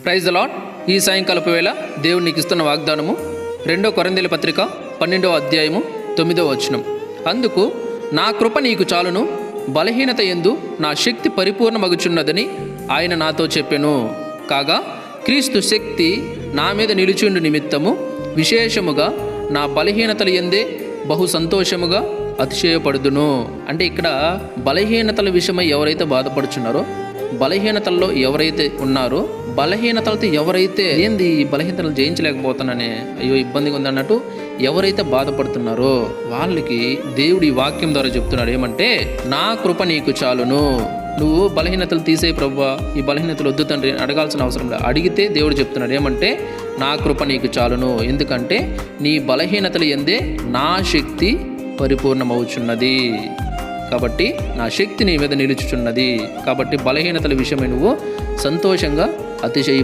Praise the lord. ఈ సాయంకాలపు వేళ దేవుడు నీకు ఇస్తున్న వాగ్దానము 2 కొరింథీయుల పత్రిక 12వ అధ్యాయము 9వ వచనం. అందుకు నా కృప నీకు చాలును, బలహీనత యందు నా శక్తి పరిపూర్ణమగుచున్నదని ఆయన నాతో చెప్పెను. కాగా క్రీస్తు శక్తి నా మీద నిలిచిండు నిమిత్తము విశేషముగా నా బలహీనతల యందే బహు సంతోషముగా అతిశయపడుదును. అంటే ఇక్కడ బలహీనతల విషయమై ఎవరైతే బాధపడుచున్నారో, బలహీనతల్లో ఎవరైతే ఉన్నారో, బలహీనతలతో ఎవరైతే ఏంది ఈ బలహీనతలు జయించలేకపోతాననే అయ్యో ఇబ్బందిగా ఉంది అన్నట్టు ఎవరైతే బాధపడుతున్నారో వాళ్ళకి దేవుడు ఈ వాక్యం ద్వారా చెప్తున్నాడు ఏమంటే, నా కృప నీకు చాలును. నువ్వు బలహీనతలు తీసే ప్రభువా, ఈ బలహీనతలు వద్దు తండ్రి అడగాల్సిన అవసరం లేదు. అడిగితే దేవుడు చెప్తున్నాడు ఏమంటే, నా కృప నీకు చాలును, ఎందుకంటే నీ బలహీనతలు ఎందే నా శక్తి పరిపూర్ణమవుచున్నది. కాబట్టి నా శక్తి నీ మీద నిలుచుచున్నది. కాబట్టి బలహీనతల విషయమై నువ్వు సంతోషంగా అతిశయ